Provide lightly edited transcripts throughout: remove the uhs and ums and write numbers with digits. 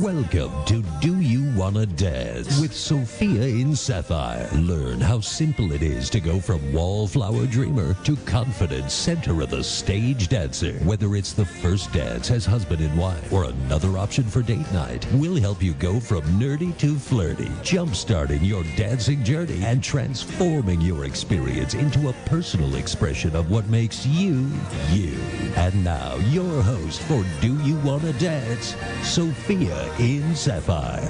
Welcome to Do You Wanna Dance with Sophia in Sapphire. Learn how simple it is to go from wallflower dreamer to confident center of the stage dancer. Whether it's the first dance as husband and wife or another option for date night, we'll help you go from nerdy to flirty, jumpstarting your dancing journey and transforming your experience into a personal expression of what makes you, you. And now, your host for Do You Wanna Dance, Sophia in Sapphire.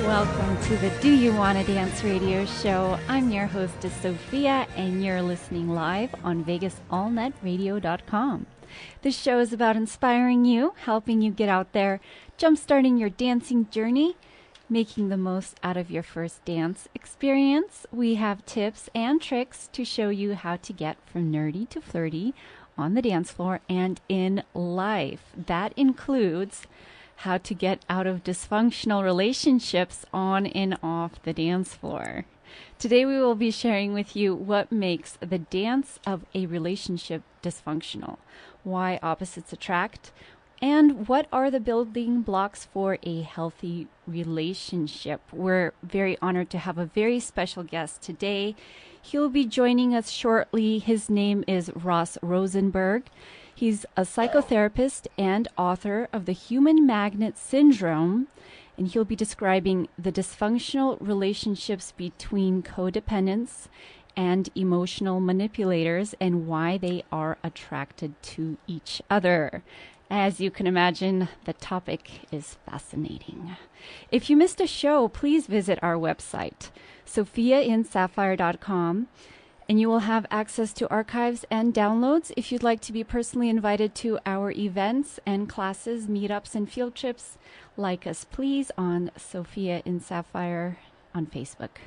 Welcome to the Do You Wanna Dance radio show. I'm your hostess, Sophia, and you're listening live on VegasAllNetRadio.com. This show is about inspiring you, helping you get out there, jumpstarting your dancing journey, making the most out of your first dance experience. We have tips and tricks to show you how to get from nerdy to flirty on the dance floor and in life. That includes how to get out of dysfunctional relationships on and off the dance floor. Today we will be sharing with you what makes the dance of a relationship dysfunctional, why opposites attract, and what are the building blocks for a healthy relationship. We're very honored to have a very special guest today. He'll be joining us shortly. His name is Rosenberg. He's a psychotherapist and author of The Human Magnet Syndrome, and he'll be describing the dysfunctional relationships between codependents and emotional manipulators and why they are attracted to each other. As you can imagine, the topic is fascinating. If you missed a show, please visit our website, sophiainsapphire.com, and you will have access to archives and downloads. If you'd like to be personally invited to our events and classes, meetups, and field trips, like us please on Sophia in Sapphire on Facebook.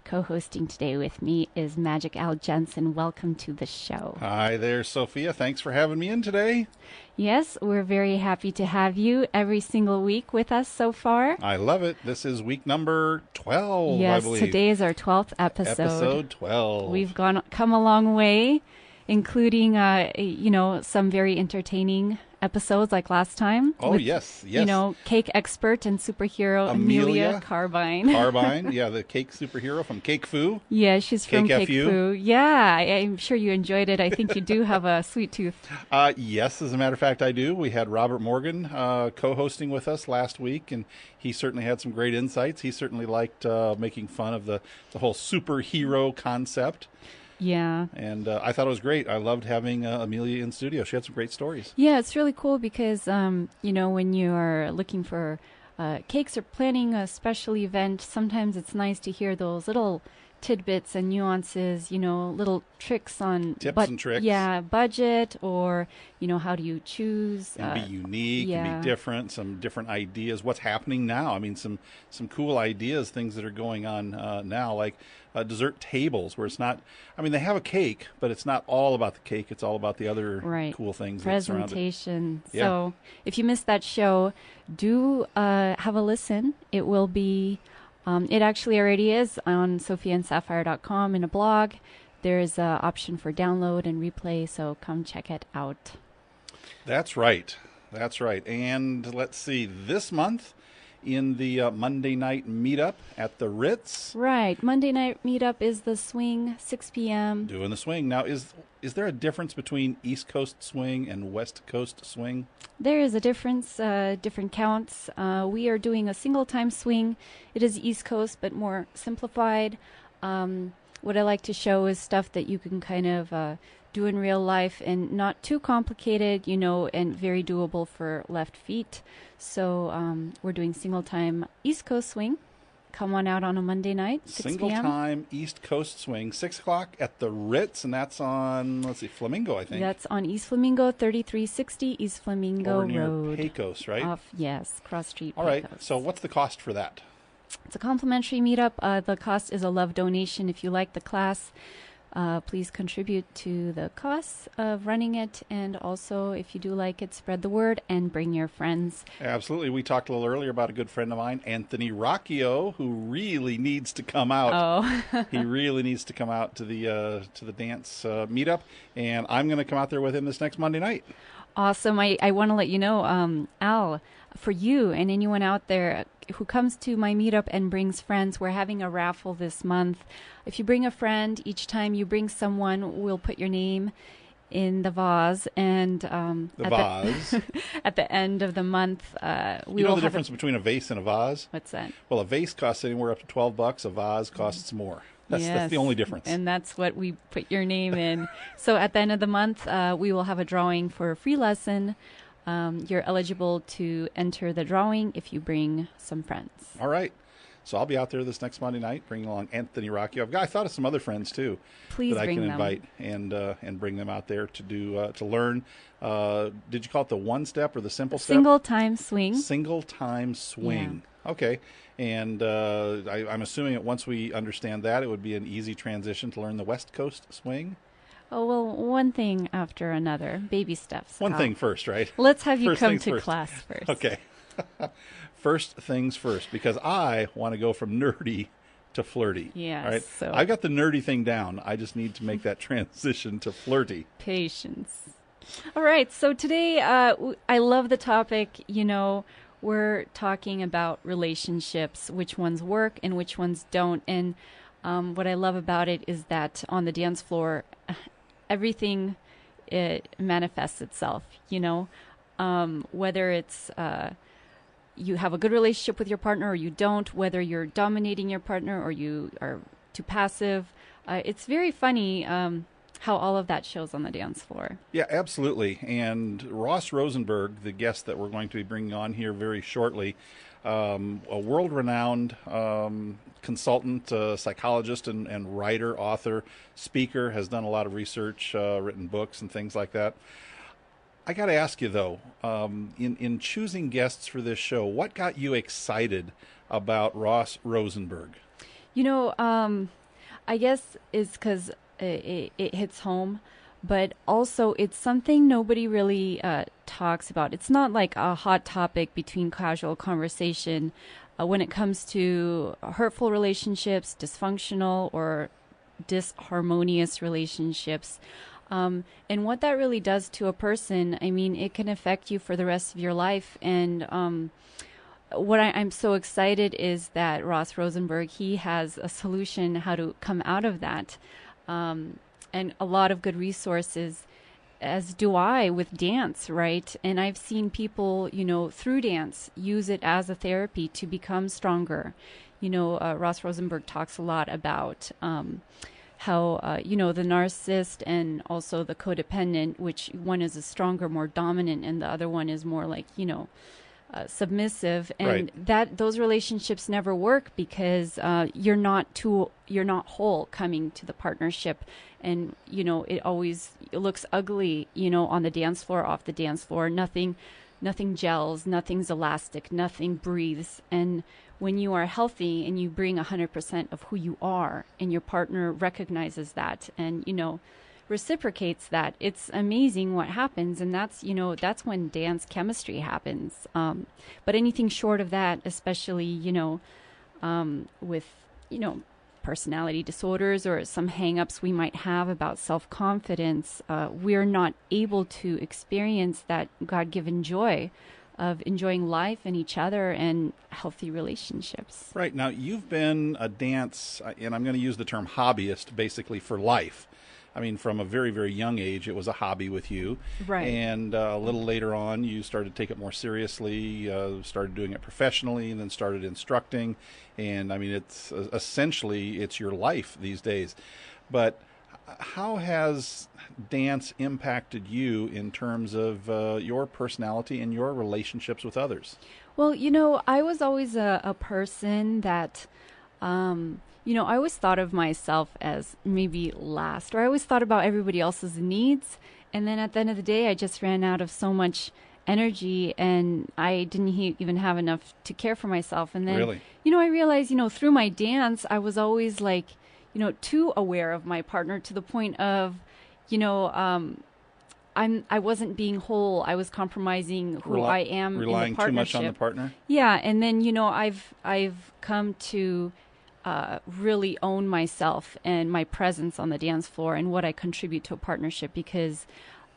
Co-hosting today with me is Magic Al Jensen. Welcome to the show. Hi there, Sophia. Thanks for having me in today. Yes, we're very happy to have you every single week with us so far. I love it. This is week number 12, yes, I believe. Today is our 12th episode. Episode 12. We've come a long way, including, some very entertaining episodes like last time. Oh, with, yes. Cake expert and superhero Amelia Carbine. The cake superhero from Cake Foo. Yeah, she's from Cake Foo. Yeah, I'm sure you enjoyed it. I think you do have a sweet tooth. Yes, as a matter of fact, I do. We had Robert Morgan co-hosting with us last week, and he certainly had some great insights. He certainly liked making fun of the whole superhero concept. Yeah. And I thought it was great. I loved having Amelia in studio. She had some great stories. Yeah, it's really cool because, when you are looking for cakes or planning a special event, sometimes it's nice to hear those little tidbits and nuances, little tricks on tips and tricks. Yeah, budget or, how do you choose? And be unique and be different, some different ideas. What's happening now? I mean, some cool ideas, things that are going on now, like dessert tables where it's not, they have a cake, but it's not all about the cake. It's all about the other cool things that surround it. Presentation. Yeah. So if you missed that show, do have a listen. It will be... it actually already is on sophiainsapphire.com in a blog. There's an option for download and replay, so come check it out. That's right. And let's see, this month in the Monday night meetup at the Ritz. Right. Monday night meetup is the swing, 6 p.m. Doing the swing. Now, is there a difference between East Coast swing and West Coast swing? There is a difference, different counts. We are doing a single-time swing. It is East Coast, but more simplified. What I like to show is stuff that you can kind of do in real life and not too complicated, and very doable for left feet. So we're doing single-time East Coast swing. Come on out on a Monday night, 6 p.m. Single-time East Coast swing, 6 o'clock at the Ritz, and that's on, Flamingo, I think. That's on East Flamingo, 3360 East Flamingo Road. Road. Pecos, right? Yes, cross street All Pecos. right, so what's the cost for that? It's a complimentary meetup. The cost is a love donation. If you like the class, please contribute to the costs of running it. And also, if you do like it, spread the word and bring your friends. Absolutely. We talked a little earlier about a good friend of mine, Anthony Rocchio, who really needs to come out. Oh. He really needs to come out to the dance meetup. And I'm going to come out there with him this next Monday night. Awesome. I want to let you know, Al, for you and anyone out there who comes to my meetup and brings friends, we're having a raffle this month. If you bring a friend, each time you bring someone, we'll put your name in the vase, and at the end of the month, we will have the difference between a vase and a vase? What's that? Well, a vase costs anywhere up to $12. A vase costs more. That's the only difference. And that's what we put your name in. So at the end of the month, we will have a drawing for a free lesson. You're eligible to enter the drawing if you bring some friends. All right. So I'll be out there this next Monday night, bringing along Anthony Rocchio. I thought of some other friends too. Please that I bring can them. invite and bring them out there to do to learn. Did you call it the one step or the simple step? Single time swing. Single time swing. Yeah. Okay. And I'm assuming that once we understand that, it would be an easy transition to learn the West Coast swing. Oh, well, one thing after another. Baby steps. One thing first, right? Let's have you come to class first. Okay. First things first, because I want to go from nerdy to flirty. Yes. Right? So I got the nerdy thing down. I just need to make that transition to flirty. Patience. All right. So today, I love the topic. You know, we're talking about relationships, which ones work and which ones don't. And what I love about it is that on the dance floor, everything it manifests itself. You know, whether it's you have a good relationship with your partner or you don't, whether you're dominating your partner or you are too passive. It's very funny how all of that shows on the dance floor. Yeah, absolutely. And Ross Rosenberg, the guest that we're going to be bringing on here very shortly, a world-renowned consultant, psychologist, and writer, author, speaker, has done a lot of research, written books and things like that. I got to ask you, though, in choosing guests for this show, what got you excited about Ross Rosenberg? You know, I guess it's because it hits home, but also it's something nobody really talks about. It's not like a hot topic between casual conversation when it comes to hurtful relationships, dysfunctional or disharmonious relationships. And what that really does to a person, I mean, it can affect you for the rest of your life. And what I'm so excited is that Ross Rosenberg, he has a solution how to come out of that. And a lot of good resources, as do I with dance, right? And I've seen people, you know, through dance, use it as a therapy to become stronger. You know, Ross Rosenberg talks a lot about how, you know, the narcissist and also the codependent, which one is a stronger, more dominant, and the other one is more like, you know, submissive. And right. that those relationships never work because you're not whole coming to the partnership. And, you know, it looks ugly, you know, on the dance floor, off the dance floor. Nothing gels, nothing's elastic, nothing breathes. And when you are healthy and you bring 100% of who you are and your partner recognizes that and, you know, reciprocates that, it's amazing what happens. And that's, you know, that's when dance chemistry happens. But anything short of that, especially, you know, with, you know, personality disorders or some hang-ups we might have about self-confidence, we're not able to experience that God-given joy of enjoying life and each other and healthy relationships. Right. Now, you've been a dance, and I'm going to use the term hobbyist, basically for life. I mean, from a very, very young age, it was a hobby with you. Right. And a little later on, you started to take it more seriously, started doing it professionally, and then started instructing. And, I mean, it's essentially, it's your life these days. But how has dance impacted you in terms of your personality and your relationships with others? Well, you know, I was always a person that, you know, I always thought of myself as maybe last, or I always thought about everybody else's needs. And then at the end of the day, I just ran out of so much energy and I didn't even have enough to care for myself. And then, really? You know, I realized, you know, through my dance, I was always like, you know, too aware of my partner to the point of, you know, I wasn't being whole. I was compromising who I am in the partnership. Relying too much on the partner? Yeah. And then, you know, I've come to really own myself and my presence on the dance floor and what I contribute to a partnership, because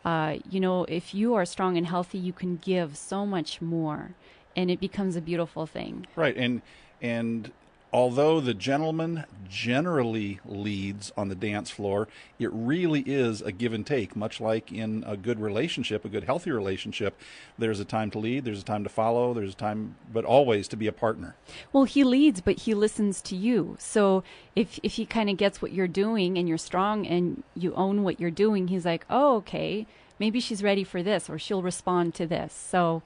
if you are strong and healthy, you can give so much more, and it becomes a beautiful thing. Right. And although the gentleman generally leads on the dance floor, it really is a give and take, much like in a good relationship, a good healthy relationship. There's a time to lead, there's a time to follow, there's a time, but always to be a partner. Well, he leads, but he listens to you. So if he kind of gets what you're doing and you're strong and you own what you're doing, he's like, oh, okay, maybe she's ready for this, or she'll respond to this. So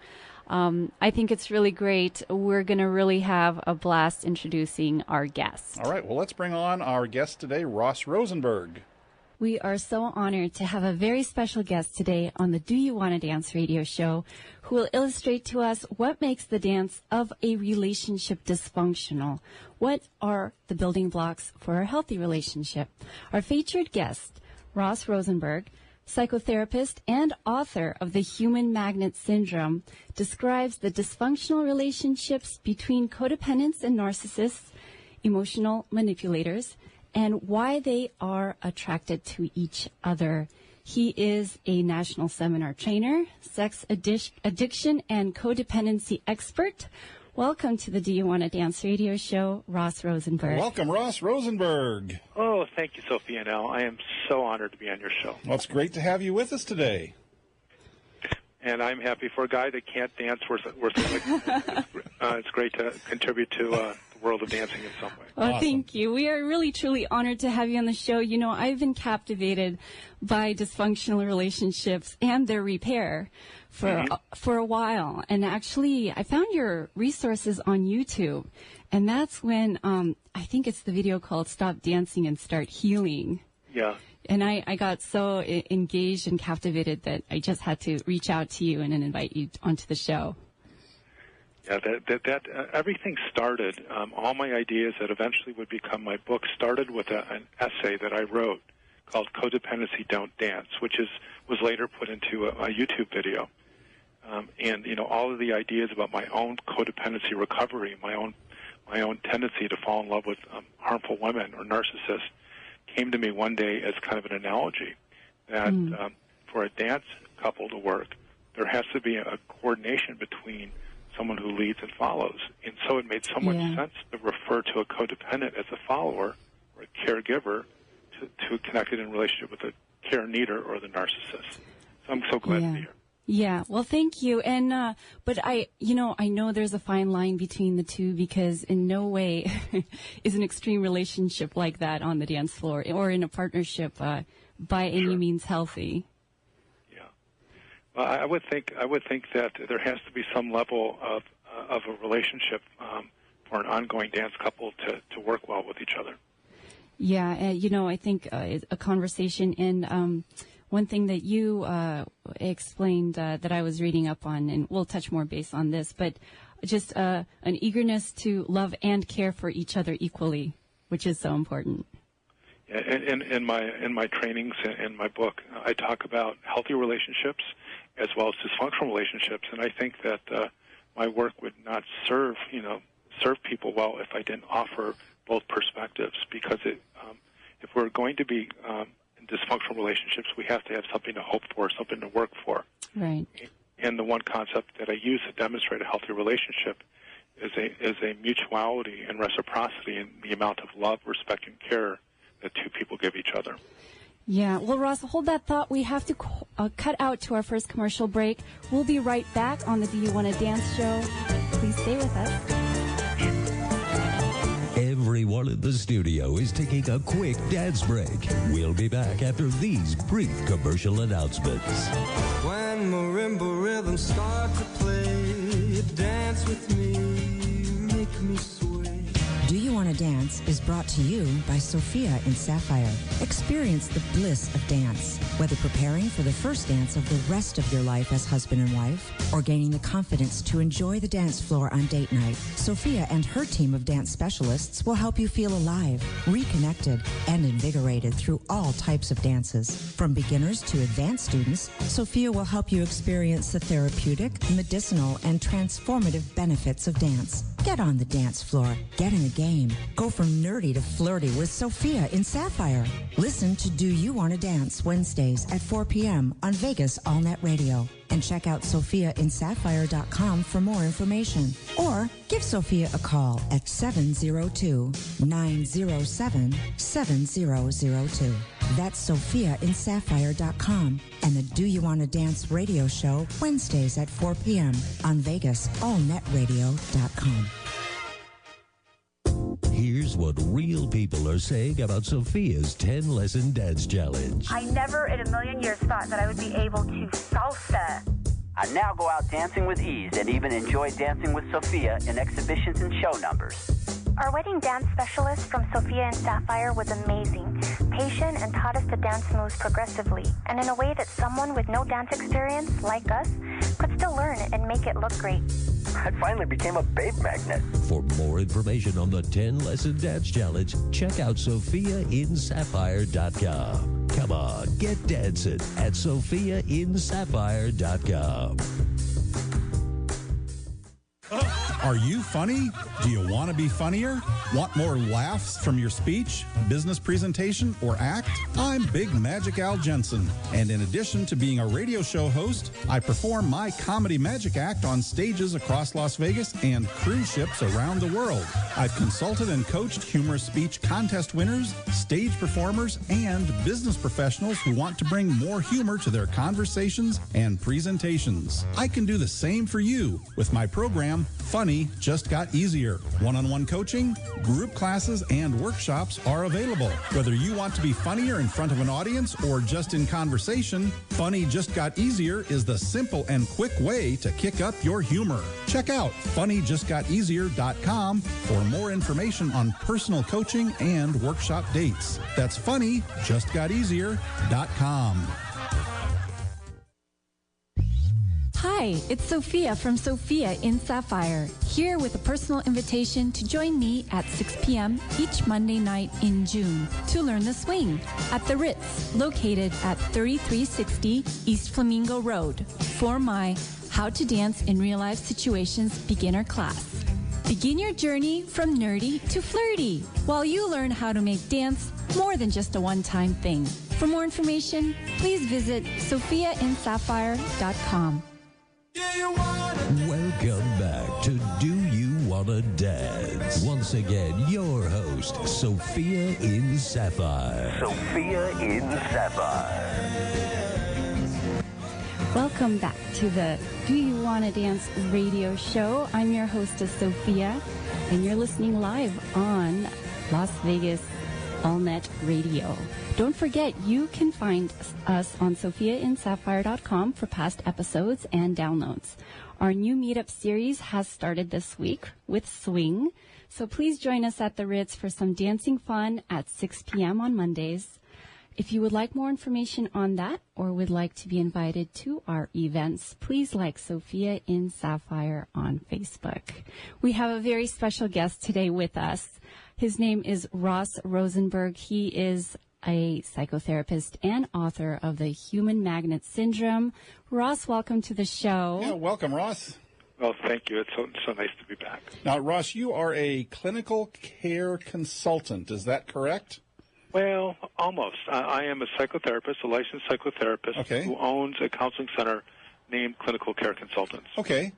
I think it's really great. We're going to really have a blast introducing our guest. All right. Well, let's bring on our guest today, Ross Rosenberg. We are so honored to have a very special guest today on the Do You Want to Dance radio show, who will illustrate to us what makes the dance of a relationship dysfunctional. What are the building blocks for a healthy relationship? Our featured guest, Ross Rosenberg, psychotherapist and author of The Human Magnet Syndrome, describes the dysfunctional relationships between codependents and narcissists, emotional manipulators, and why they are attracted to each other. He is a national seminar trainer, sex addiction and codependency expert. Welcome to the Do You Want to Dance radio show, Ross Rosenberg. Welcome, Ross Rosenberg. Oh, thank you, Sophia. Now, I am so honored to be on your show. Well, it's great to have you with us today. And I'm happy for a guy that can't dance. It's great to contribute to the world of dancing in some way. Well, awesome. Thank you. We are really, truly honored to have you on the show. You know, I've been captivated by dysfunctional relationships and their repair for a while. And actually, I found your resources on YouTube. And that's when I think it's the video called Stop Dancing and Start Healing. Yeah. And I got so engaged and captivated that I just had to reach out to you and then invite you onto the show. Yeah, everything started, all my ideas that eventually would become my book started with an essay that I wrote called Codependency, Don't Dance, which was later put into a YouTube video. And, all of the ideas about my own codependency recovery, my own tendency to fall in love with harmful women or narcissists came to me one day as kind of an analogy that for a dance couple to work, there has to be a coordination between someone who leads and follows. And so it made so much sense to refer to a codependent as a follower or a caregiver to connect it in relationship with the care needer or the narcissist. So I'm so glad to be here. Yeah, well, thank you. And, but I know there's a fine line between the two, because in no way is an extreme relationship like that on the dance floor or in a partnership, by any means healthy. Yeah. Well, I would think that there has to be some level of a relationship, for an ongoing dance couple to work well with each other. Yeah. I think, a conversation and, one thing that you explained that I was reading up on, and we'll touch more base on this, but just an eagerness to love and care for each other equally, which is so important. Yeah, in my trainings and my book, I talk about healthy relationships as well as dysfunctional relationships, and I think that my work would not serve people well if I didn't offer both perspectives, because if we're going to be dysfunctional relationships, we have to have something to hope for, something to work for. Right. And the one concept that I use to demonstrate a healthy relationship is a mutuality and reciprocity in the amount of love, respect, and care that two people give each other. Yeah. Well, Ross, hold that thought. We have to cut out to our first commercial break. We'll be right back on the Do You Want to Dance show. Please stay with us. Everyone in the studio is taking a quick dance break. We'll be back after these brief commercial announcements. When marimba rhythms start to play, dance with me, make me sway. Do You Want to Dance is brought to you by Sophia in Sapphire. Experience the bliss of dance, whether preparing for the first dance of the rest of your life as husband and wife, or gaining the confidence to enjoy the dance floor on date night. Sophia and her team of dance specialists will help you feel alive, reconnected, and invigorated through all types of dances. From beginners to advanced students, Sophia will help you experience the therapeutic, medicinal, and transformative benefits of dance. Get on the dance floor. Get in the game. Go from nerdy to flirty with Sophia in Sapphire. Listen to Do You Want to Dance Wednesdays at 4 p.m. on Vegas AllNet Radio. And check out SophiaInSapphire.com for more information. Or give Sophia a call at 702-907-7002. That's SophiaInSapphire.com. And the Do You Want to Dance radio show Wednesdays at 4 p.m. on Vegas AllNetRadio.com. Here's what real people are saying about Sophia's 10-lesson dance challenge. I never in a million years thought that I would be able to salsa. I now go out dancing with ease and even enjoy dancing with Sophia in exhibitions and show numbers. Our wedding dance specialist from Sophia and Sapphire was amazing, patient, and taught us to dance moves progressively, and in a way that someone with no dance experience, like us, could still learn and make it look great. I finally became a babe magnet. For more information on the 10-lesson dance challenge, check out SophiaInSapphire.com. Come on, get dancing at SophiaInSapphire.com. Are you funny? Do you want to be funnier? Want more laughs from your speech, business presentation, or act? I'm Big Magic Al Jensen, and in addition to being a radio show host, I perform my comedy magic act on stages across Las Vegas and cruise ships around the world. I've consulted and coached humorous speech contest winners, stage performers, and business professionals who want to bring more humor to their conversations and presentations. I can do the same for you with my program, Funny Just Got Easier. One-on-one coaching, group classes, and workshops are available. Whether you want to be funnier in front of an audience or just in conversation, Funny Just Got Easier is the simple and quick way to kick up your humor. Check out funnyjustgoteasier.com for more information on personal coaching and workshop dates. That's funnyjustgoteasier.com. Hi, it's Sophia from Sophia in Sapphire, here with a personal invitation to join me at 6 p.m. each Monday night in June to learn the swing at the Ritz, located at 3360 East Flamingo Road, for my How to Dance in Real Life Situations beginner class. Begin your journey from nerdy to flirty while you learn how to make dance more than just a one-time thing. For more information, please visit SophiaInSapphire.com. Welcome back to Do You Wanna Dance? Once again, your host, Sophia in Sapphire. Sophia in Sapphire. Welcome back to the Do You Wanna Dance radio show. I'm your hostess, Sophia, and you're listening live on Las Vegas AllNet Radio. Don't forget, you can find us on SophiaInSapphire.com for past episodes and downloads. Our new meetup series has started this week with Swing, so please join us at the Ritz for some dancing fun at 6 p.m. on Mondays. If you would like more information on that or would like to be invited to our events, please like Sophia in Sapphire on Facebook. We have a very special guest today with us. His name is Ross Rosenberg. He is a psychotherapist and author of The Human Magnet Syndrome. Ross, welcome to the show. Yeah, welcome, Ross. Well, thank you. It's so nice to be back. Now, Ross, you are a clinical care consultant. Is that correct? Well, almost. I am a psychotherapist, a licensed psychotherapist who owns a counseling center named Clinical Care Consultants. Okay.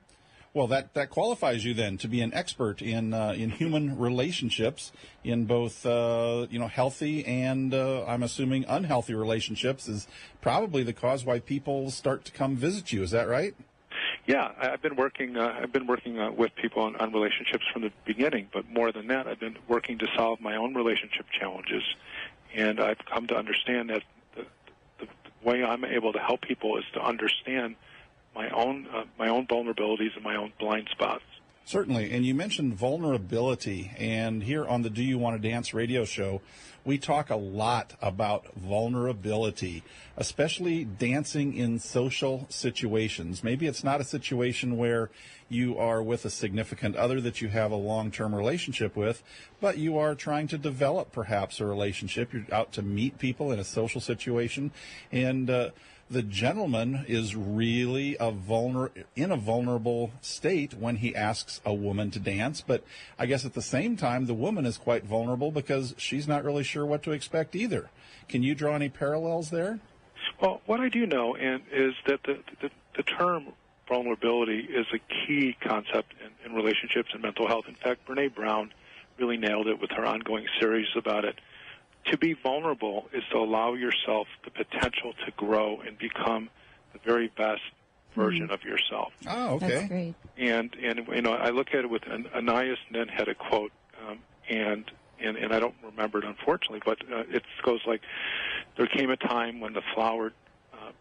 Well, that qualifies you then to be an expert in human relationships, in both healthy and I'm assuming unhealthy relationships is probably the cause why people start to come visit you. Is that right? Yeah, I've been working with people on relationships from the beginning, but more than that, I've been working to solve my own relationship challenges, and I've come to understand that the way I'm able to help people is to understand my own vulnerabilities and my own blind spots. Certainly, and you mentioned vulnerability, and here on the Do You Want to Dance radio show, we talk a lot about vulnerability, especially dancing in social situations. Maybe it's not a situation where you are with a significant other that you have a long-term relationship with, but you are trying to develop perhaps a relationship. You're out to meet people in a social situation, and the gentleman is really in a vulnerable state when he asks a woman to dance. But I guess at the same time, the woman is quite vulnerable because she's not really sure what to expect either. Can you draw any parallels there? Well, what I do know is that the term vulnerability is a key concept in relationships and mental health. In fact, Brene Brown really nailed it with her ongoing series about it. To be vulnerable is to allow yourself the potential to grow and become the very best version of yourself. Oh, okay. That's great. And I look at it with Anais Nin had a quote, and I don't remember it, unfortunately, but it goes like, there came a time when the flower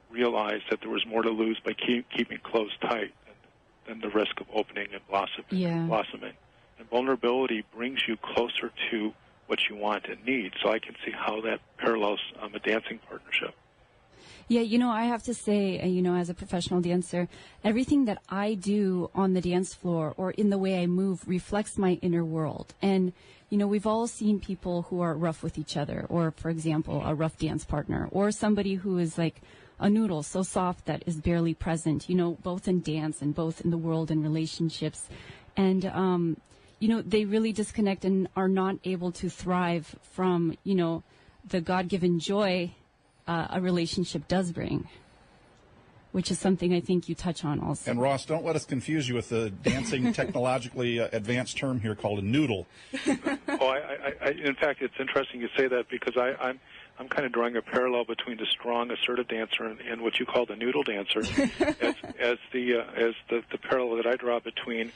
realized that there was more to lose by keeping closed tight than the risk of opening and blossoming. And vulnerability brings you closer to what you want and need. So I can see how that parallels a dancing partnership. Yeah, I have to say, as a professional dancer, everything that I do on the dance floor or in the way I move reflects my inner world. And, we've all seen people who are rough with each other, or, for example, a rough dance partner, or somebody who is like a noodle, so soft that is barely present, both in dance and both in the world and relationships. And, they really disconnect and are not able to thrive from, the God-given joy a relationship does bring, which is something I think you touch on also. And Ross, don't let us confuse you with the dancing technologically advanced term here called a noodle. In fact, it's interesting you say that because I'm kind of drawing a parallel between the strong, assertive dancer and what you call the noodle dancer, as the parallel that I draw between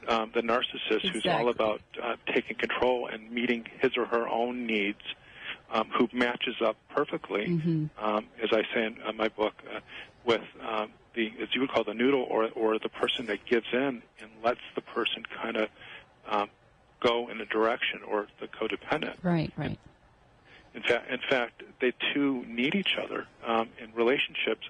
the narcissist, who's all about taking control and meeting his or her own needs, who matches up perfectly, as I say in my book, with as you would call the noodle, or the person that gives in and lets the person kind of go in a direction, or the codependent. Right. In fact, they two need each other in relationships.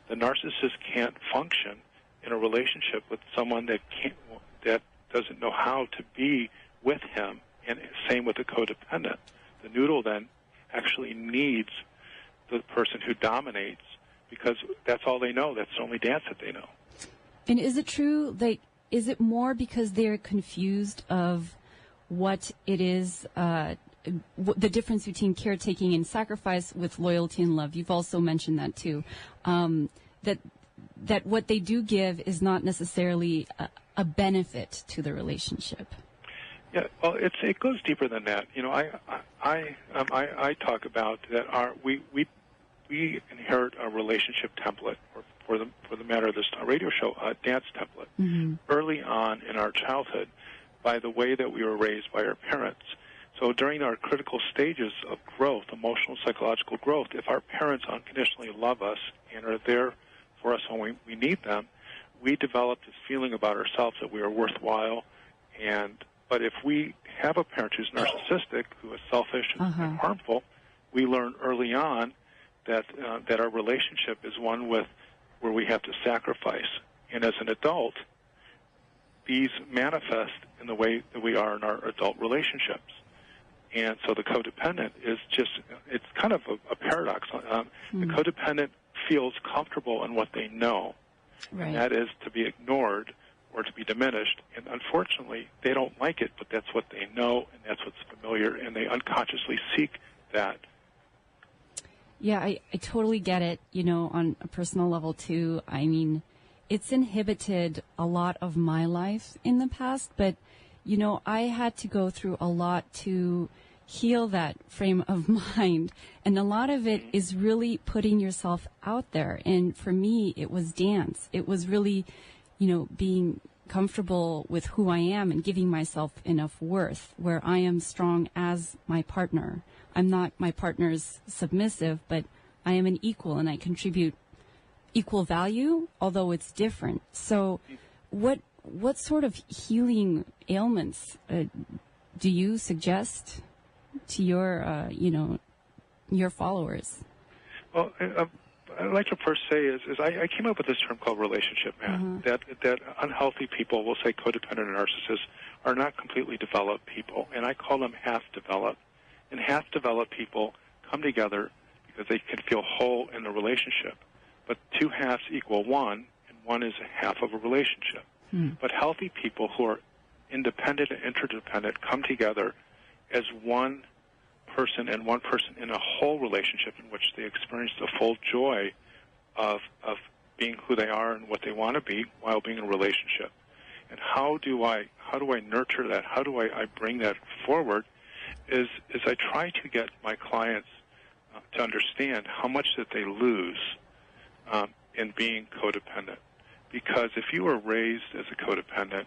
The narcissist can't function in a relationship with someone that doesn't know how to be with him, and same with the codependent. The noodle then actually needs the person who dominates because that's all they know. That's the only dance that they know. And is it true, is it more because they're confused of what it is, the difference between caretaking and sacrifice with loyalty and love? You've also mentioned that too, that what they do give is not necessarily a benefit to the relationship. Yeah, well, it goes deeper than that. I talk about that we inherit a relationship template, or for the matter of this radio show, a dance template, early on in our childhood, by the way that we were raised by our parents. So during our critical stages of growth, emotional, psychological growth, if our parents unconditionally love us and are there for us when we need them, we develop this feeling about ourselves that we are worthwhile. But if we have a parent who's narcissistic, who is selfish and harmful, we learn early on that our relationship is one where we have to sacrifice. And as an adult, these manifest in the way that we are in our adult relationships. And so the codependent is it's kind of a paradox. The codependent feels comfortable in what they know, and that is to be ignored or to be diminished. And unfortunately, they don't like it, but that's what they know, and that's what's familiar, and they unconsciously seek that. Yeah, I totally get it, on a personal level too. I mean, it's inhibited a lot of my life in the past, but, I had to go through a lot to heal that frame of mind. And a lot of it is really putting yourself out there. And for me, it was dance. It was really, being comfortable with who I am and giving myself enough worth where I am strong as my partner. I'm not my partner's submissive, but I am an equal and I contribute equal value, although it's different. So what sort of healing ailments do you suggest to your, your followers? Well, I'd like to first say is I came up with this term called relationship man, that unhealthy people, we'll say codependent and narcissists, are not completely developed people, and I call them half-developed. And half-developed people come together because they can feel whole in the relationship. but 2 halves equal 1, and 1 is a half of a relationship. But healthy people who are independent and interdependent come together as one person and one person in a whole relationship in which they experience the full joy of being who they are and what they want to be while being in a relationship. And how do I nurture that? How do I bring that forward? Is I try to get my clients to understand how much that they lose in being codependent. Because if you were raised as a codependent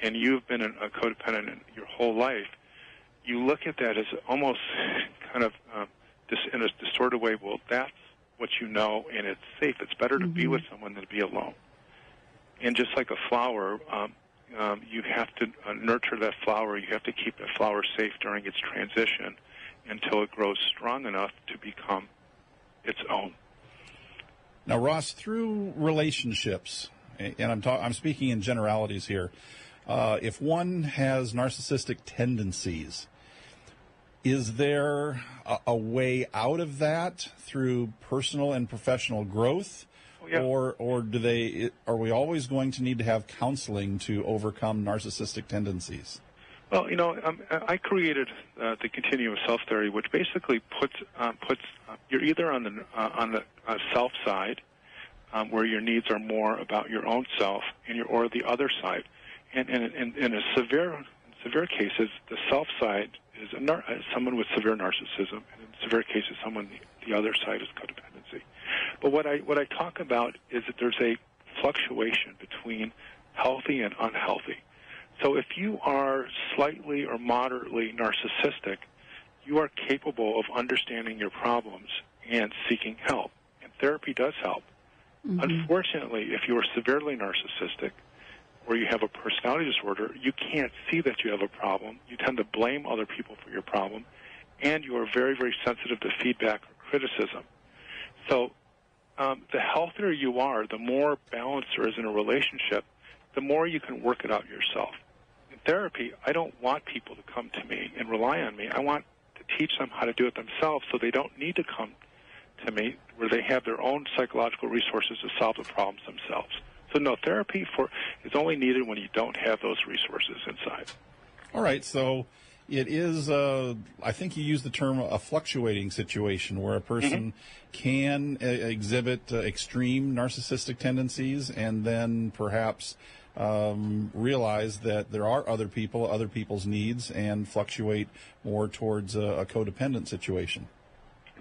and you've been a codependent in your whole life, you look at that as almost kind of in a distorted way. Well, that's what you know, and it's safe. It's better to be with someone than to be alone. And just like a flower, you have to nurture that flower. You have to keep that flower safe during its transition until it grows strong enough to become its own. Now, Ross, through relationships, and I'm speaking in generalities here, if one has narcissistic tendencies, is there a way out of that through personal and professional growth? Yeah. Or are we always going to need to have counseling to overcome narcissistic tendencies? Well, I created the continuum of self theory, which basically puts you're either on the self side, where your needs are more about your own self, or the other side. And in severe cases, the self side is someone with severe narcissism, and in severe cases, someone the other side is codependency. But what I talk about is that there's a fluctuation between healthy and unhealthy. So if you are slightly or moderately narcissistic, you are capable of understanding your problems and seeking help. And therapy does help. Unfortunately, if you are severely narcissistic or you have a personality disorder, you can't see that you have a problem. You tend to blame other people for your problem, and you are very, very sensitive to feedback or criticism. So the healthier you are, the more balance there is in a relationship, the more you can work it out yourself. In therapy, I don't want people to come to me and rely on me. I want to teach them how to do it themselves so they don't need to come to me, where they have their own psychological resources to solve the problems themselves. So no, therapy is only needed when you don't have those resources inside. All right, so it is, I think you used the term a fluctuating situation where a person can exhibit extreme narcissistic tendencies and then perhaps realize that there are other people's needs, and fluctuate more towards a codependent situation.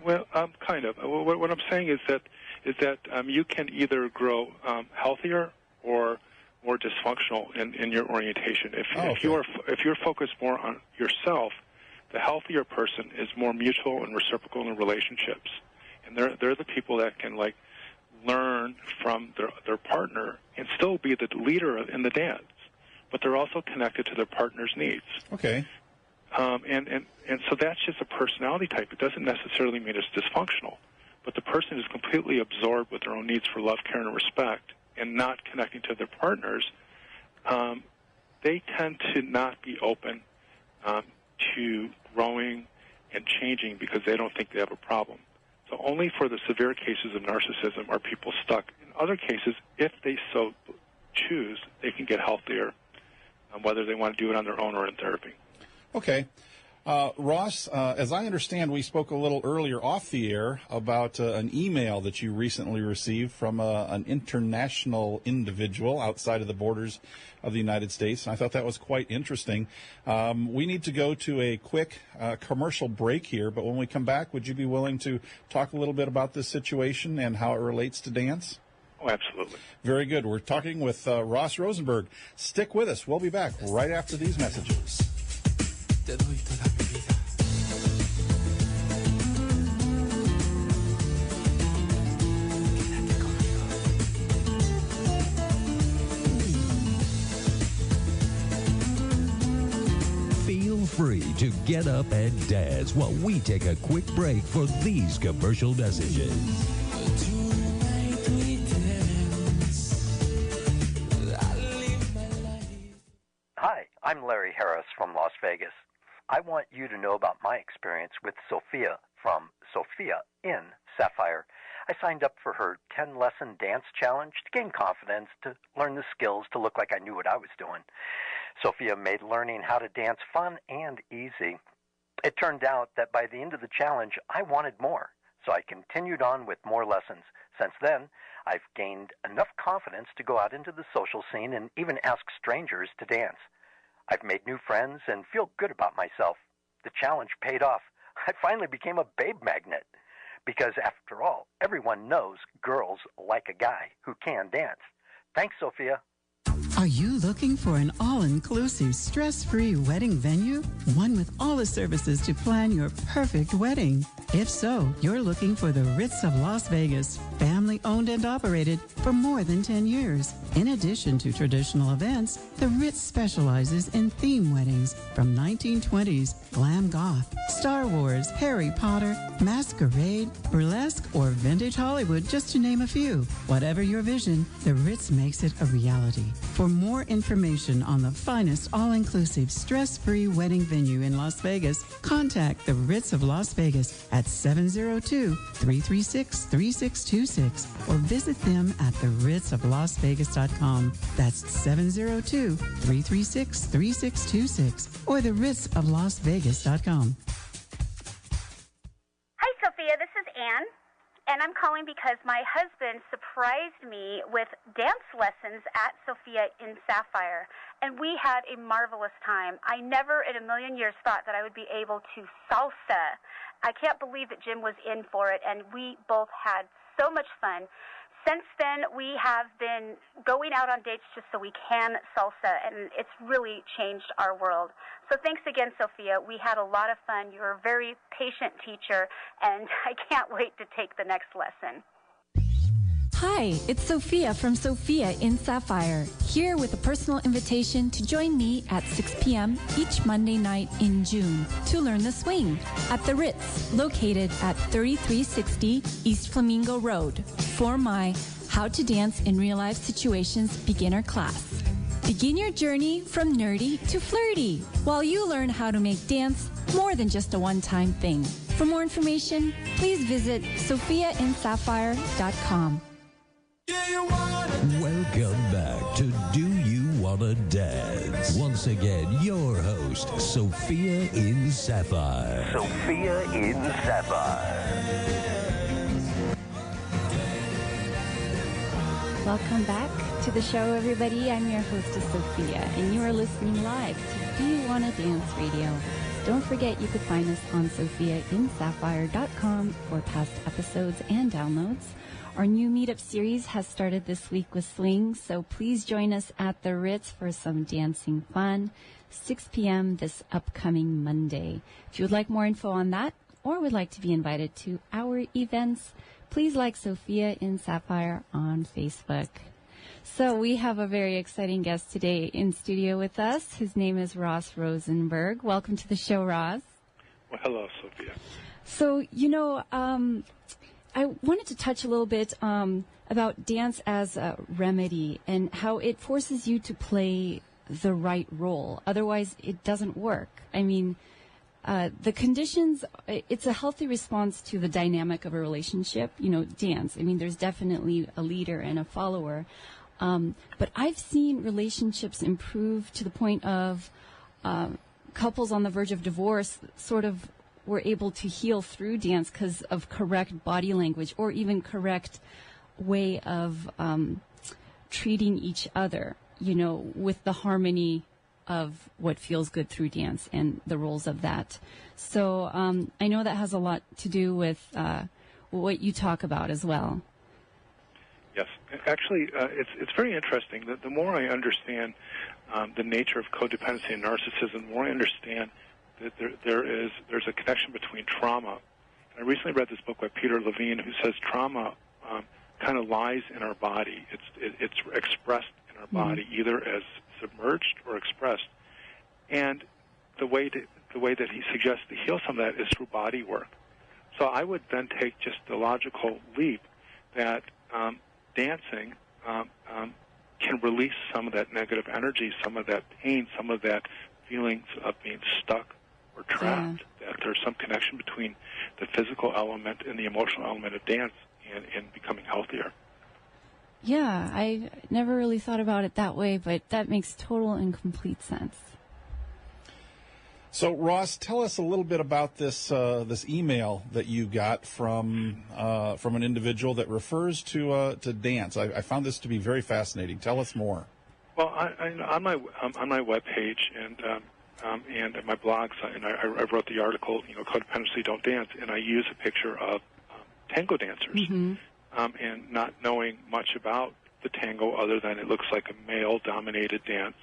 Well, kind of. What I'm saying is that you can either grow healthier or more dysfunctional in your orientation. If you're focused more on yourself, the healthier person is more mutual and reciprocal in relationships, and they're the people that can learn from their partner and still be the leader in the dance, but they're also connected to their partner's needs. Okay. And so that's just a personality type. It doesn't necessarily mean it's dysfunctional, but the person is completely absorbed with their own needs for love, care, and respect, and not connecting to their partners. They tend to not be open to growing and changing because they don't think they have a problem. So only for the severe cases of narcissism are people stuck. In other cases, if they so choose, they can get healthier, whether they want to do it on their own or in therapy. Okay. Ross, as I understand, we spoke a little earlier off the air about an email that you recently received from an international individual outside of the borders of the United States. And I thought that was quite interesting. We need to go to a quick commercial break here, but when we come back, would you be willing to talk a little bit about this situation and how it relates to dance? Oh, absolutely. Very good. We're talking with Ross Rosenberg. Stick with us. We'll be back right after these messages. Te doy toda mi vida. Quédate conmigo. Feel free to get up and dance while we take a quick break for these commercial messages. Hi, I'm Larry Harris from Las Vegas. I want you to know about my experience with Sophia from Sophia in Sapphire. I signed up for her 10-lesson dance challenge to gain confidence, to learn the skills, to look like I knew what I was doing. Sophia made learning how to dance fun and easy. It turned out that by the end of the challenge, I wanted more, so I continued on with more lessons. Since then, I've gained enough confidence to go out into the social scene and even ask strangers to dance. I've made new friends and feel good about myself. The challenge paid off. I finally became a babe magnet. Because after all, everyone knows girls like a guy who can dance. Thanks, Sophia. Are you looking for an all-inclusive, stress-free wedding venue? One with all the services to plan your perfect wedding. If so, you're looking for the Ritz of Las Vegas, family-owned and operated for more than 10 years. In addition to traditional events, the Ritz specializes in theme weddings from 1920s, glam goth, Star Wars, Harry Potter, masquerade, burlesque, or vintage Hollywood, just to name a few. Whatever your vision, the Ritz makes it a reality. For more information on the finest all-inclusive, stress-free wedding venue in Las Vegas, contact the Ritz of Las Vegas at 702-336-3626 or visit them at theritzoflasvegas.com. That's 702-336-3626 or theritzoflasvegas.com. Hi, Sophia. This is Anne. And I'm calling because my husband surprised me with dance lessons at Sophia in Sapphire, and we had a marvelous time. I never in a million years thought that I would be able to salsa. I can't believe that Jim was in for it, and we both had so much fun. Since then, we have been going out on dates just so we can salsa, and it's really changed our world. So thanks again, Sophia. We had a lot of fun. You're a very patient teacher, and I can't wait to take the next lesson. Hi, it's Sophia from Sophia in Sapphire, here with a personal invitation to join me at 6 p.m. each Monday night in June to learn the swing at the Ritz, located at 3360 East Flamingo Road, for my How to Dance in Real Life Situations beginner class. Begin your journey from nerdy to flirty while you learn how to make dance more than just a one-time thing. For more information, please visit sophiainsapphire.com. Welcome back to Do You Wanna Dance? Once again, your host, Sophia in Sapphire. Sophia in Sapphire. Welcome back to the show, everybody. I'm your hostess, Sophia, and you are listening live to Do You Wanna Dance Radio. Don't forget you could find us on sophiainsapphire.com for past episodes and downloads. Our new meetup series has started this week with swing, so please join us at the Ritz for some dancing fun, 6 p.m. this upcoming Monday. If you would like more info on that or would like to be invited to our events, please like Sophia in Sapphire on Facebook. So we have a very exciting guest today in studio with us. His name is Ross Rosenberg. Welcome to the show, Ross. Well, hello, Sophia. So, I wanted to touch a little bit about dance as a remedy and how it forces you to play the right role. Otherwise, it doesn't work. I mean, the conditions, it's a healthy response to the dynamic of a relationship, dance. I mean, there's definitely a leader and a follower. But I've seen relationships improve to the point of couples on the verge of divorce sort of were able to heal through dance because of correct body language or even correct way of treating each other, with the harmony of what feels good through dance and the roles of that. So I know that has a lot to do with what you talk about as well. Yes. Actually, it's very interesting. The more I understand the nature of codependency and narcissism, the more I understand that there's a connection between trauma. And I recently read this book by Peter Levine who says trauma kind of lies in our body. It's expressed in our body, either as submerged or expressed. And the way that he suggests to heal some of that is through body work. So I would then take just the logical leap that dancing can release some of that negative energy, some of that pain, some of that feelings of being stuck or trapped, that there's some connection between the physical element and the emotional element of dance. and becoming healthier. Yeah, I never really thought about it that way, but that makes total and complete sense. So, Ross, tell us a little bit about this this email that you got from an individual that refers to dance. I found this to be very fascinating. Tell us more. Well, on my webpage and my blogs, and I wrote the article, Codependency Don't Dance, and I use a picture of tango dancers, and not knowing much about the tango other than it looks like a male-dominated dance.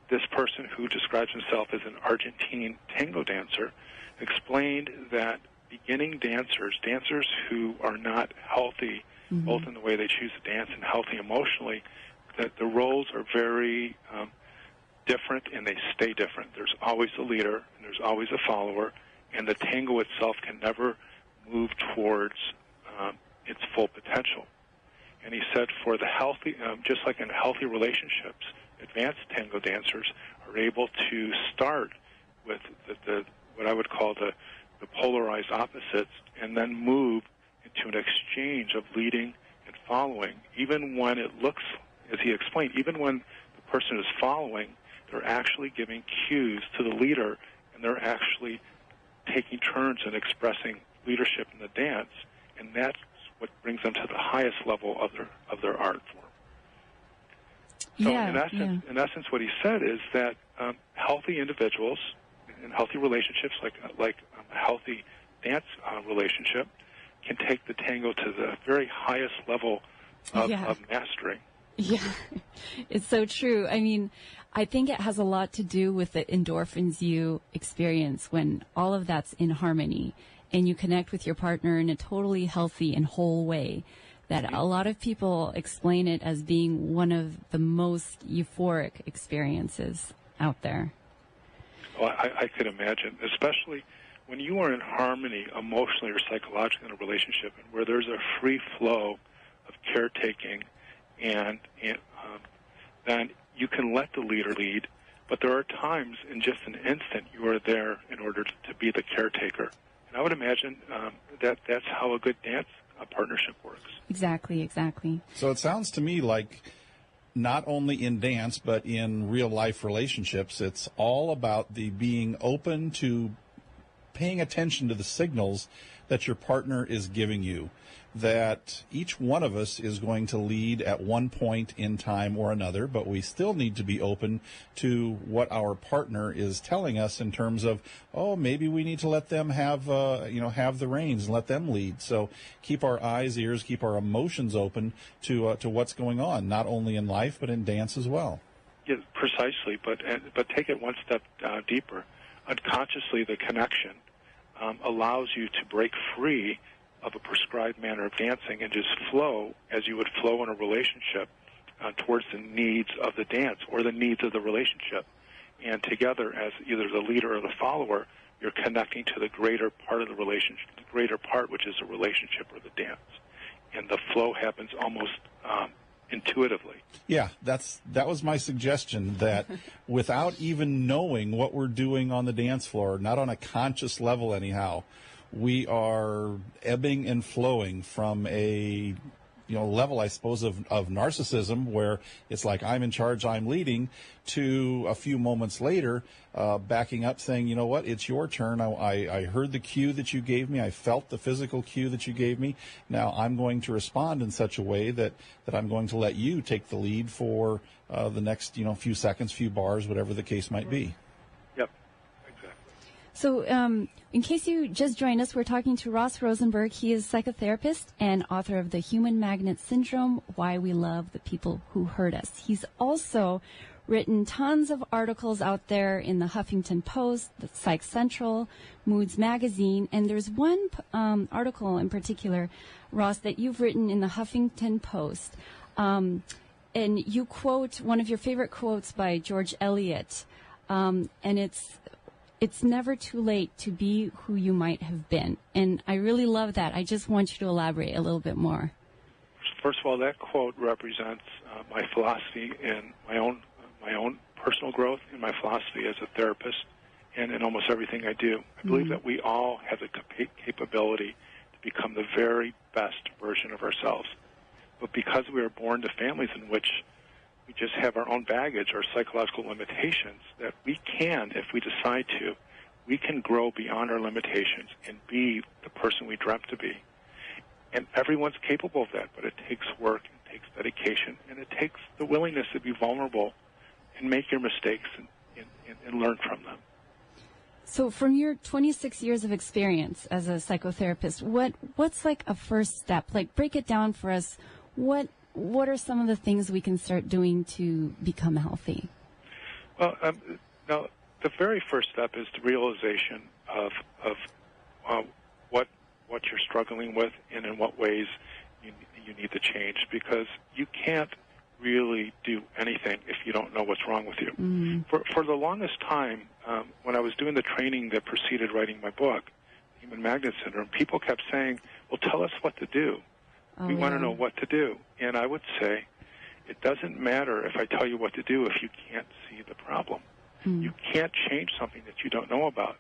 This person, who describes himself as an Argentine tango dancer, explained that beginning dancers who are not healthy, both in the way they choose to dance and healthy emotionally, that the roles are very different, and they stay different. There's always a leader, and there's always a follower, and the tango itself can never move towards its full potential. And he said for the healthy, just like in healthy relationships, advanced tango dancers are able to start with the what I would call the polarized opposites, and then move into an exchange of leading and following. Even when it looks, as he explained, even when the person is following, they're actually giving cues to the leader, and they're actually taking turns in expressing leadership in the dance, and that's what brings them to the highest level of their art form. So in essence, what he said is that healthy individuals in healthy relationships, like a healthy dance relationship, can take the tango to the very highest level of mastering. Yeah, it's so true. I mean, I think it has a lot to do with the endorphins you experience when all of that's in harmony and you connect with your partner in a totally healthy and whole way. That a lot of people explain it as being one of the most euphoric experiences out there. Well, I could imagine, especially when you are in harmony emotionally or psychologically in a relationship, and where there's a free flow of caretaking, and then you can let the leader lead, but there are times in just an instant you are there in order to be the caretaker. And I would imagine that's how a good dance partnership works. Exactly. So it sounds to me like not only in dance, but in real life relationships, it's all about the being open to paying attention to the signals that your partner is giving you, that each one of us is going to lead at one point in time or another, but we still need to be open to what our partner is telling us in terms of, maybe we need to let them have the reins and let them lead. So keep our eyes, ears, keep our emotions open to what's going on, not only in life, but in dance as well. Yeah, precisely, but take it one step deeper. Unconsciously, the connection allows you to break free of a prescribed manner of dancing and just flow as you would flow in a relationship towards the needs of the dance or the needs of the relationship. And together, as either the leader or the follower, you're connecting to the greater part of the relationship, the greater part, which is the relationship or the dance. And the flow happens almost intuitively. Yeah, that was my suggestion, that without even knowing what we're doing on the dance floor, not on a conscious level anyhow, we are ebbing and flowing from a level, I suppose, of narcissism, where it's like I'm in charge, I'm leading, to a few moments later backing up saying, you know what, it's your turn. I heard the cue that you gave me. I felt the physical cue that you gave me. Now I'm going to respond in such a way that I'm going to let you take the lead for the next few seconds, few bars, whatever the case might be. Yep, exactly. So in case you just joined us, we're talking to Ross Rosenberg. He is a psychotherapist and author of The Human Magnet Syndrome, Why We Love the People Who Hurt Us. He's also written tons of articles out there in the Huffington Post, the Psych Central, Moods Magazine, and there's one article in particular, Ross, that you've written in the Huffington Post, and you quote one of your favorite quotes by George Eliot, and it's never too late to be who you might have been. And I really love that. I just want you to elaborate a little bit more. First of all, that quote represents my philosophy and my own personal growth and my philosophy as a therapist and in almost everything I do. I believe that we all have the capability to to become the very best version of ourselves. But because we are born to families in which we just have our own baggage or psychological limitations, that we can, if we decide to, we can grow beyond our limitations and be the person we dreamt to be. And everyone's capable of that, but it takes work, it takes dedication, and it takes the willingness to be vulnerable and make your mistakes and learn from them. So from your 26 years of experience as a psychotherapist, what's like a first step? Like, break it down for us. What are some of the things we can start doing to become healthy? Well, now, the very first step is the realization of what you're struggling with and in what ways you need to change, because you can't really do anything if you don't know what's wrong with you. Mm. For the longest time, when I was doing the training that preceded writing my book, Human Magnet Syndrome, people kept saying, well, tell us what to do. We want to know what to do. And I would say, it doesn't matter if I tell you what to do if you can't see the problem. Mm. You can't change something that you don't know about.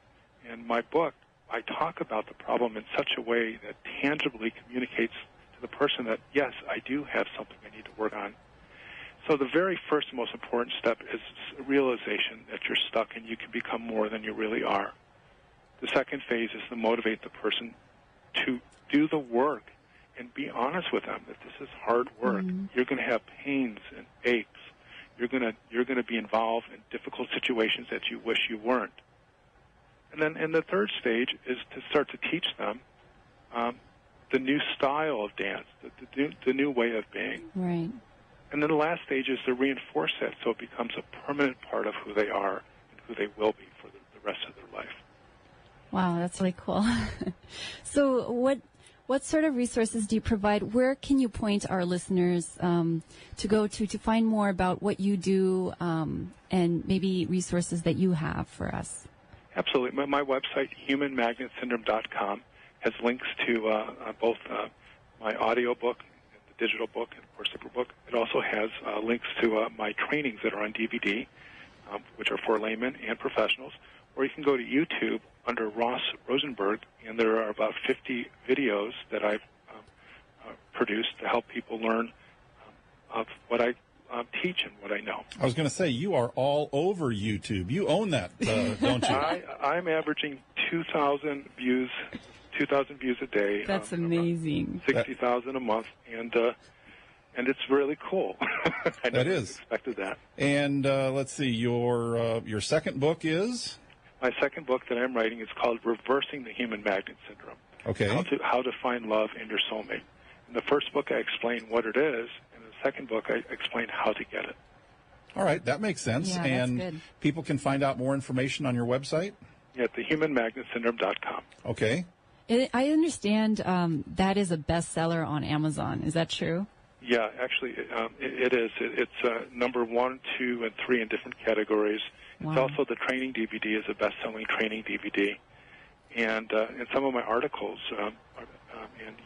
In my book, I talk about the problem in such a way that tangibly communicates to the person that, yes, I do have something I need to work on. So the very first most important step is realization that you're stuck and you can become more than you really are. The second phase is to motivate the person to do the work and be honest with them that this is hard work. Mm-hmm. You're going to have pains and aches. You're going to be involved in difficult situations that you wish you weren't. And then in the third stage is to start to teach them the new style of dance, the new way of being. Right. And then the last stage is to reinforce that so it becomes a permanent part of who they are and who they will be for the rest of their life. Wow, that's really cool. So what sort of resources do you provide? Where can you point our listeners to go to find more about what you do and maybe resources that you have for us? Absolutely. My website, humanmagnetsyndrome.com, has links to both my audio book, the digital book, and of course the book. It also has links to my trainings that are on DVD, which are for laymen and professionals. Or you can go to YouTube under Ross Rosenberg, and there are about 50 videos that I've produced to help people learn of what I teach and what I know. I was going to say, you are all over YouTube. You own that, don't you? I'm averaging 2,000 views a day. That's amazing. 60,000 a month, and it's really cool. I never expected that. And let's see, your second book is? My second book that I'm writing is called Reversing the Human Magnet Syndrome. Okay. How to find love in your soulmate. In the first book, I explain what it is. In the second book, I explain how to get it. All right, that makes sense. Yeah, and that's good. People can find out more information on your website? Yeah, at thehumanmagnetsyndrome.com. Okay. I understand that is a bestseller on Amazon. Is that true? Yeah, actually, it is. It's number 1, 2, and 3 in different categories. Wow. It's also the training DVD is a best-selling training DVD. And some of my articles and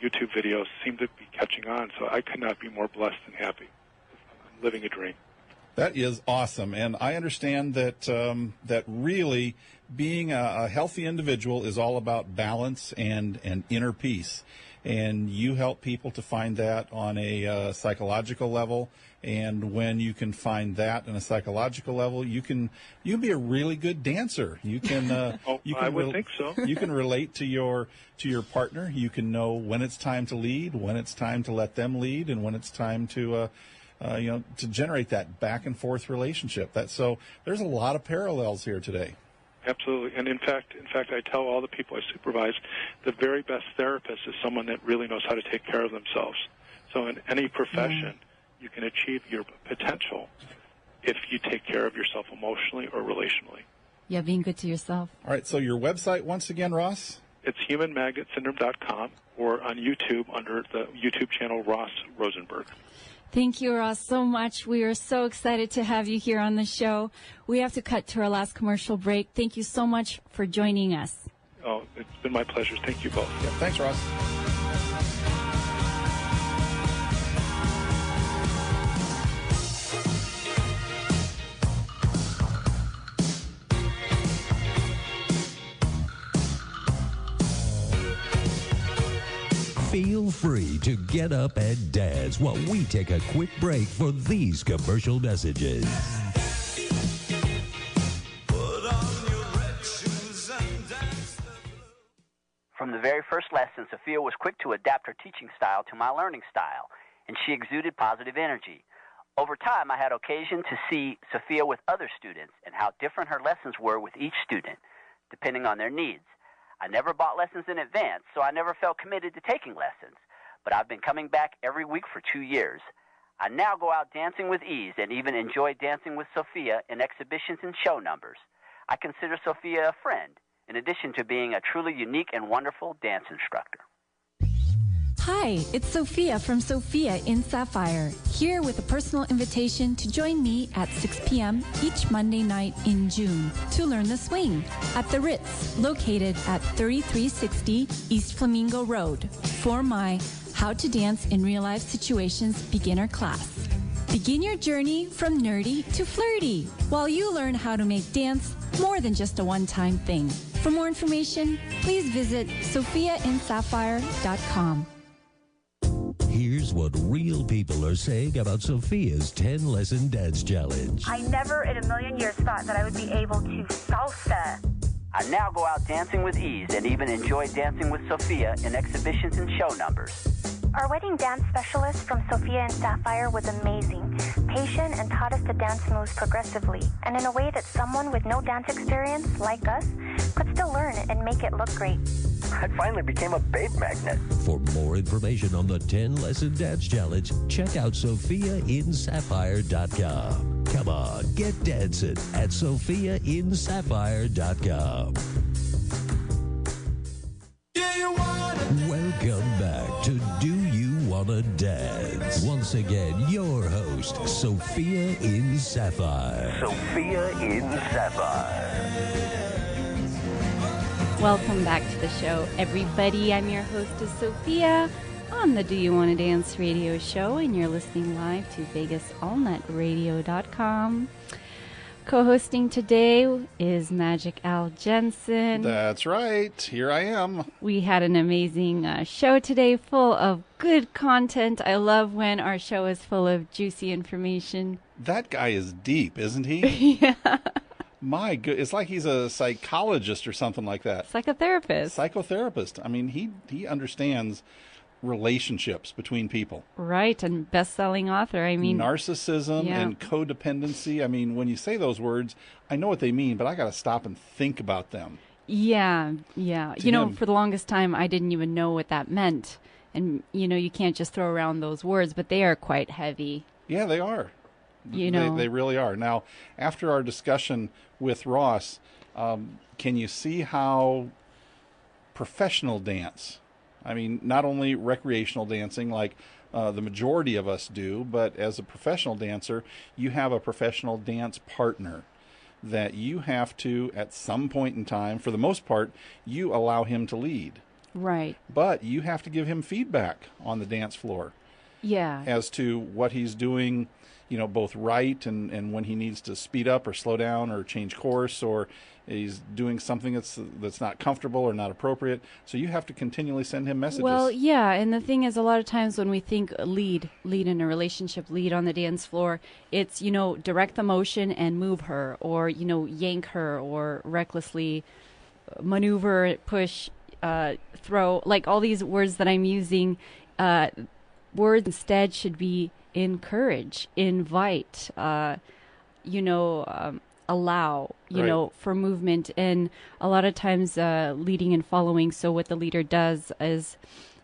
YouTube videos seem to be catching on, so I could not be more blessed and happy. I'm living a dream. That is awesome, and I understand that that really being a healthy individual is all about balance and inner peace, and you help people to find that on a psychological level. And when you can find that on a psychological level, you'll be a really good dancer. You can I would think so. You can relate to your partner. You can know when it's time to lead, when it's time to let them lead, and when it's time to to generate that back and forth relationship. So there's a lot of parallels here today. Absolutely. And in fact, I tell all the people I supervise, the very best therapist is someone that really knows how to take care of themselves. So in any profession, you can achieve your potential if you take care of yourself emotionally or relationally. Yeah, being good to yourself. All right, so your website once again, Ross? It's humanmagnetsyndrome.com or on YouTube under the YouTube channel Ross Rosenberg. Thank you, Ross, so much. We are so excited to have you here on the show. We have to cut to our last commercial break. Thank you so much for joining us. Oh, it's been my pleasure. Thank you both. Yeah, thanks, Ross. Feel free to get up and dance while we take a quick break for these commercial messages. From the very first lesson, Sophia was quick to adapt her teaching style to my learning style, and she exuded positive energy. Over time, I had occasion to see Sophia with other students and how different her lessons were with each student, depending on their needs. I never bought lessons in advance, so I never felt committed to taking lessons, but I've been coming back every week for 2 years. I now go out dancing with ease and even enjoy dancing with Sophia in exhibitions and show numbers. I consider Sophia a friend, in addition to being a truly unique and wonderful dance instructor. Hi, it's Sophia from Sophia in Sapphire, here with a personal invitation to join me at 6 p.m. each Monday night in June to learn the swing at the Ritz, located at 3360 East Flamingo Road, for my How to Dance in Real Life Situations beginner class. Begin your journey from nerdy to flirty while you learn how to make dance more than just a one-time thing. For more information, please visit sophiainsapphire.com. Here's what real people are saying about Sophia's 10-lesson dance challenge. I never in a million years thought that I would be able to salsa. I now go out dancing with ease and even enjoy dancing with Sophia in exhibitions and show numbers. Our wedding dance specialist from Sophia and Sapphire was amazing, patient, and taught us to dance moves progressively, and in a way that someone with no dance experience, like us, could still learn and make it look great. I finally became a babe magnet. For more information on the 10-lesson dance challenge, check out sophiainsapphire.com. Come on, get dancing at sophiainsapphire.com. Welcome back to Do You Wanna Dance? Once again, your host, Sophia in Sapphire. Sophia in Sapphire. Welcome back to the show, everybody. I'm your hostess, Sophia, on the Do You Want to Dance radio show, and you're listening live to VegasAllNetRadio.com. Co-hosting today is Magic Al Jensen. That's right. Here I am. We had an amazing show today full of good content. I love when our show is full of juicy information. That guy is deep, isn't he? Yeah. My good, it's like he's a psychologist or something like that. Psychotherapist. I mean, he understands relationships between people. Right, and best-selling author. I mean, narcissism and codependency. I mean, when you say those words, I know what they mean, but I got to stop and think about them. Yeah. You know, for the longest time, I didn't even know what that meant. And, you know, you can't just throw around those words, but they are quite heavy. Yeah, they are. You know, they really are. Now, after our discussion with Ross, can you see how professional dance, I mean, not only recreational dancing like the majority of us do, but as a professional dancer, you have a professional dance partner that you have to, at some point in time, for the most part, you allow him to lead. Right. But you have to give him feedback on the dance floor. Yeah. As to what he's doing, you know, both right and when he needs to speed up or slow down or change course, or he's doing something that's not comfortable or not appropriate. So you have to continually send him messages. Well, yeah, and the thing is, a lot of times when we think lead in a relationship, lead on the dance floor, it's, you know, direct the motion and move her, or, you know, yank her, or recklessly maneuver, push, throw, like all these words that I'm using. Words instead should be encourage, invite, allow, you know, for movement. And a lot of times leading and following. So what the leader does is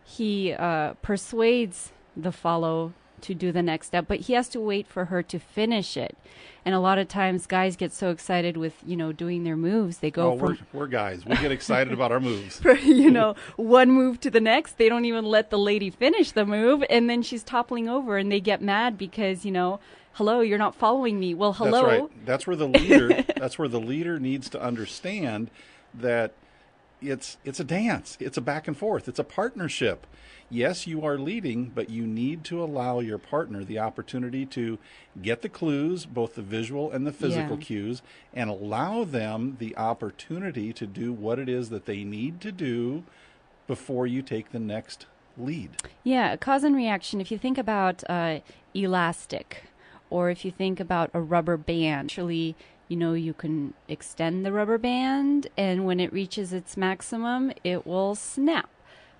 he persuades the follow to do the next step, but he has to wait for her to finish it. And a lot of times guys get so excited with, you know, doing their moves. They go we're guys. We get excited about our moves. You know, one move to the next. They don't even let the lady finish the move. And then she's toppling over and they get mad because, you know, hello, you're not following me. Well, hello. That's right. That's where the leader needs to understand that it's a dance. It's a back and forth. It's a partnership. Yes, you are leading, but you need to allow your partner the opportunity to get the clues, both the visual and the physical cues, and allow them the opportunity to do what it is that they need to do before you take the next lead. Yeah, cause and reaction. If you think about elastic, or if you think about a rubber band, actually, you can extend the rubber band, and when it reaches its maximum, it will snap.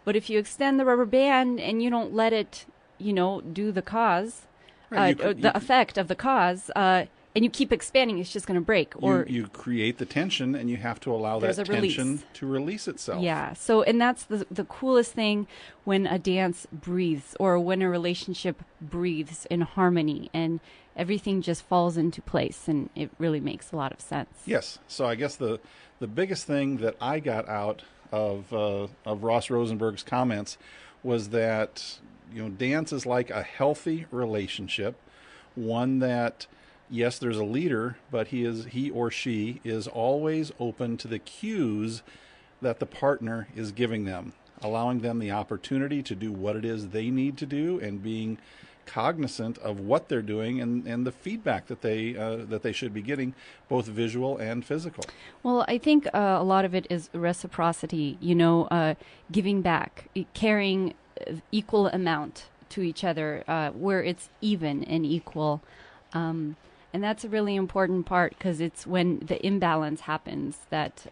But if you extend the rubber band and you don't let it, do the cause, the effect of the cause, and you keep expanding, it's just going to break. Or you create the tension, and you have to allow that tension to release itself. Yeah. So, and that's the coolest thing when a dance breathes, or when a relationship breathes in harmony, and everything just falls into place, and it really makes a lot of sense. Yes. So I guess the biggest thing that I got out of Ross Rosenberg's comments was that dance is like a healthy relationship, one that, yes, there's a leader, but he or she is always open to the cues that the partner is giving them, allowing them the opportunity to do what it is they need to do, and being cognizant of what they're doing and the feedback that they should be getting, both visual and physical. Well, I think a lot of it is reciprocity, giving back, carrying equal amount to each other, where it's even and equal. And that's a really important part, because it's when the imbalance happens that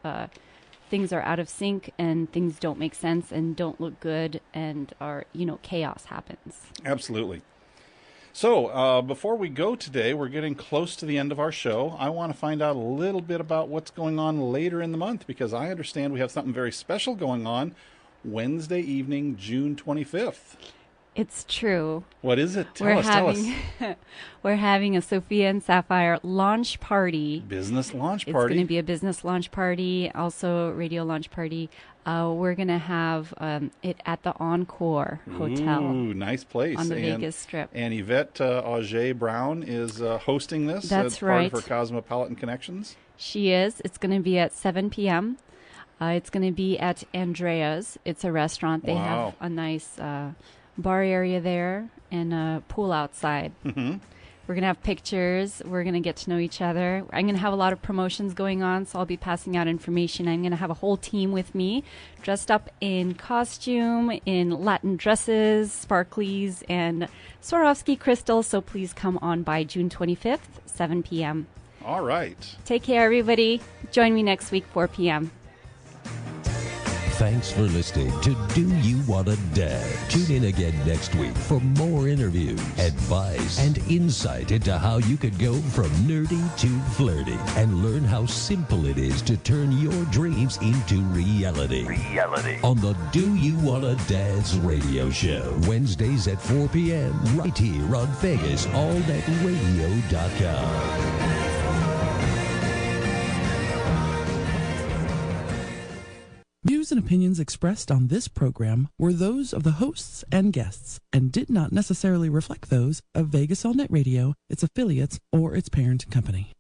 things are out of sync and things don't make sense and don't look good, and chaos happens. Absolutely. So before we go today, we're getting close to the end of our show. I want to find out a little bit about what's going on later in the month, because I understand we have something very special going on Wednesday evening, June 25th. It's true. What is it? Tell us. We're having a Sophia and Sapphire launch party. Business launch party. It's going to be a business launch party, also radio launch party. We're going to have it at the Encore Hotel. Ooh, nice place. On the Vegas Strip. And Yvette Auger Brown is hosting this. That's part of her Cosmopolitan Connections. She is. It's going to be at 7 p.m. It's going to be at Andrea's. It's a restaurant. They have a nice bar area there and a pool outside. Mm-hmm. We're going to have pictures. We're going to get to know each other. I'm going to have a lot of promotions going on, so I'll be passing out information. I'm going to have a whole team with me, dressed up in costume, in Latin dresses, sparklies, and Swarovski crystals. So please come on by June 25th, 7 p.m. All right. Take care, everybody. Join me next week, 4 p.m. Thanks for listening to Do You Wanna Dance? Tune in again next week for more interviews, advice, and insight into how you could go from nerdy to flirty, and learn how simple it is to turn your dreams into reality. On the Do You Wanna Dance radio show, Wednesdays at 4 p.m. right here on VegasAllNetRadio.com. Views and opinions expressed on this program were those of the hosts and guests, and did not necessarily reflect those of Vegas All Net Radio, its affiliates, or its parent company.